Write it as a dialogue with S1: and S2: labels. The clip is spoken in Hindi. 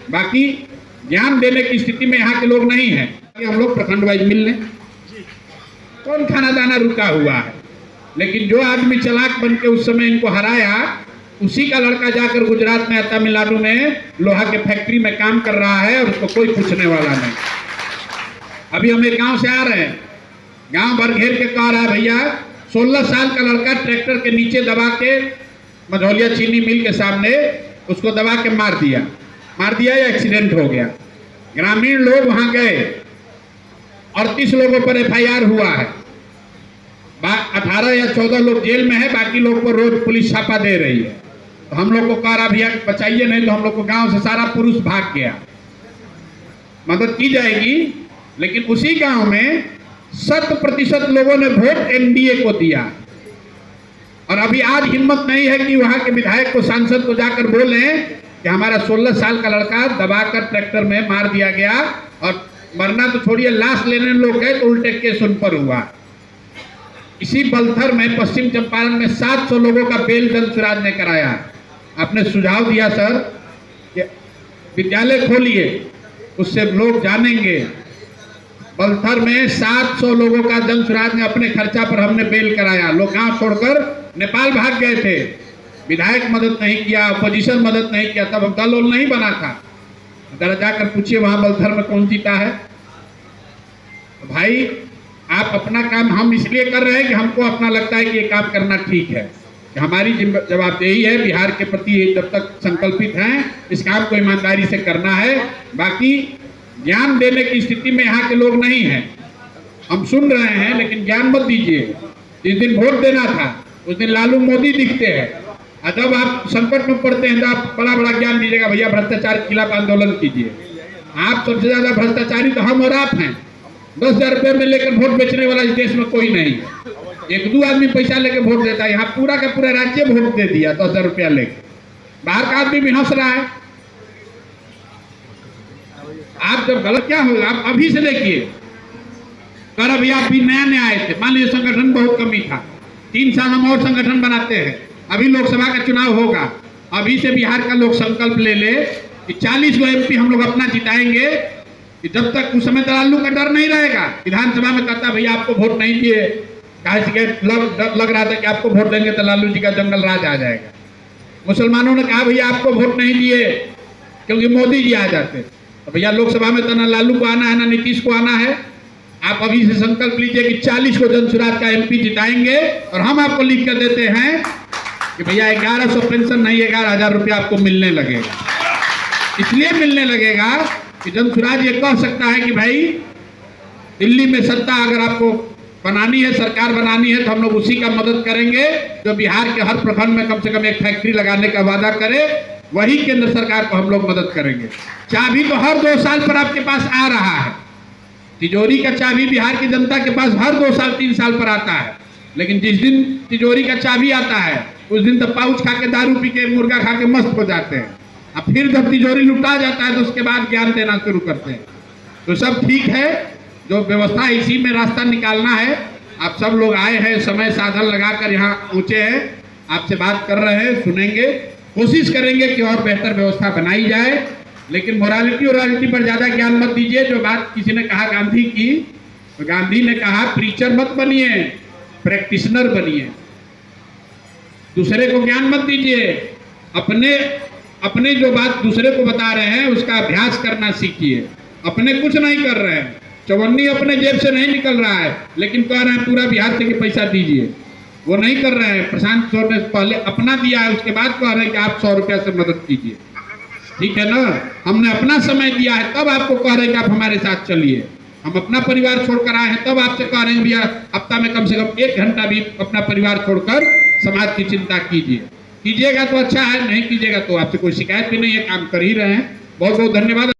S1: बाकी ज्ञान देने की स्थिति में यहाँ के लोग नहीं हैं कि हम लोग प्रखंड वाइज मिल लें। कौन खाना दाना रुका हुआ है, लेकिन जो आदमी चालाक बन के उस समय इनको हराया, उसी का लड़का जाकर गुजरात में, तमिलनाडु में लोहा के फैक्ट्री में काम कर रहा है और उसको कोई पूछने वाला नहीं। अभी हम एक गांव से आ रहे हैं, गांव भर घेर के कह रहा है भैया 16 साल का लड़का ट्रैक्टर के नीचे दबा के मझौलिया चीनी मिल के सामने उसको दबा के मार दिया या एक्सीडेंट हो गया। ग्रामीण लोग वहां गए, 38 लोगों पर FIR हुआ है, 18 या 14 लोग जेल में है, बाकी लोग को रोज पुलिस छापा दे रही है। तो हम लोग को कह रहा भैया बचाइए, नहीं तो हम लोग को गांव से सारा पुरुष भाग गया। मदद की जाएगी, लेकिन उसी गांव में 100% लोगों ने वोट NDA को दिया। और अभी आज हिम्मत नहीं है कि वहां के विधायक को, सांसद को जाकर बोले कि हमारा 16 साल का लड़का दबाकर ट्रैक्टर में मार दिया गया, और मरना तो छोड़िए, लाश लेने लोग गए तो उल्टे केस उन पर हुआ। इसी बलथर में, पश्चिम चंपारण में 700 लोगों का बेल जनसुराज ने कराया। आपने सुझाव दिया सर कि विद्यालय खोलिए, उससे लोग जानेंगे। बलथर में 700 लोगों का जनसुराज ने अपने खर्चा पर हमने बेल कराया। लोग गांव छोड़कर नेपाल भाग गए थे, विधायक मदद नहीं किया, अपोजिशन मदद नहीं किया, तब दल उल नहीं बना था। जरा जाकर पूछिए वहां बलथर में कौन जीता है। तो भाई आप अपना काम, हम इसलिए कर रहे हैं कि हमको अपना लगता है कि ये काम करना ठीक है, कि हमारी जवाबदेही है, बिहार के प्रति जब तक संकल्पित हैं इस काम को ईमानदारी से करना है। बाकी ज्ञान देने की स्थिति में यहाँ के लोग नहीं हैं। हम सुन रहे हैं, लेकिन ज्ञान मत दीजिए। जिस दिन वोट देना था उस दिन लालू मोदी दिखते हैं, और जब आप संकट में पड़ते हैं तो आप बड़ा बड़ा ज्ञान दीजिएगा, भैया भ्रष्टाचार के खिलाफ आंदोलन कीजिए। आप सबसे ज्यादा भ्रष्टाचारी तो हम और आप हैं। 10,000 रुपये में लेकर वोट बेचने वाला इस देश में कोई नहीं है। 1-2 आदमी पैसा लेकर वोट देता है, यहाँ पूरा का पूरा राज्य वोट दे दिया 10,000 रुपया लेकर। बाहर का आदमी भी हंस रहा है। आप जब गलत क्या होगा, आप अभी से देखिए। कर अभी आप भी नया आए थे, मान लीजिए संगठन बहुत कमी था, 3 साल हम और संगठन बनाते हैं। अभी लोकसभा का चुनाव होगा, अभी से बिहार का लोग संकल्प ले ले कि 40 MP हम लोग अपना जिताएंगे, कि जब तक उस समय लालू का डर नहीं रहेगा। विधानसभा में कहता भैया आपको वोट नहीं दिए, लग रहा था कि आपको वोट देंगे तो लालू जी का जंगल राज आ जाएगा। मुसलमानों ने कहा भैया आपको वोट नहीं दिए क्योंकि मोदी जी आ जाते। तो भैया लोकसभा में तो ना लालू को आना है ना नीतीश को आना है। आप अभी से संकल्प लीजिए कि 40 को जनसुराज का MP जिताएंगे, और हम आपको लिख कर देते हैं कि भैया 1100 पेंशन नहीं, 11,000 रुपया आपको मिलने लगेगा। इसलिए मिलने लगेगा कि जनसुराज ये कह सकता है कि भाई दिल्ली में सत्ता अगर आपको बनानी है, सरकार बनानी है, तो हम लोग उसी का मदद करेंगे जो बिहार के हर प्रखंड में कम से कम एक फैक्ट्री लगाने का वादा करे, वही केंद्र सरकार को हम लोग मदद करेंगे। चाबी तो हर 2 साल पर आपके पास आ रहा है। तिजोरी का चाबी बिहार की जनता के पास हर 2 साल 3 साल पर आता है, लेकिन जिस दिन तिजोरी का चाबी आता है उस दिन तो पाउच खा के, दारू पी के, मुर्गा खा के मस्त हो जाते हैं। अब फिर जब तिजोरी लुटा जाता है तो उसके बाद ज्ञान देना शुरू करते हैं। तो सब ठीक है, जो व्यवस्था है इसी में रास्ता निकालना है। आप सब लोग आए हैं, समय साधन लगाकर यहाँ पहुँचे हैं, आपसे बात कर रहे हैं, सुनेंगे, कोशिश करेंगे कि और बेहतर व्यवस्था बनाई जाए। लेकिन मोरालिटी पर ज़्यादा ज्ञान मत दीजिए। जो बात किसी ने कहा गांधी की, तो गांधी ने कहा प्रीचर मत बनिए, प्रैक्टिशनर बनिए। दूसरे को ज्ञान मत दीजिए, अपने जो बात दूसरे को बता रहे हैं उसका अभ्यास करना सीखिए। अपने कुछ नहीं कर रहे हैं, चवन्नी अपने जेब से नहीं निकल रहा है, लेकिन कह रहे हैं पूरा बिहार से कि पैसा दीजिए, वो नहीं कर रहे हैं। प्रशांत किशोर ने पहले अपना दिया है, उसके बाद कह रहे हैं कि आप 100 रुपया से मदद कीजिए। ठीक है ना, हमने अपना समय दिया है, तब आपको कह रहे हैं कि आप हमारे साथ चलिए। हम अपना परिवार छोड़कर आए हैं, तब आपसे कह रहे हैं भैया हफ्ता में कम से कम 1 घंटा भी अपना परिवार छोड़कर समाज की चिंता कीजिए। कीजिएगा तो अच्छा है, नहीं कीजिएगा तो आपसे कोई शिकायत भी नहीं है, काम कर ही रहे हैं। बहुत बहुत धन्यवाद।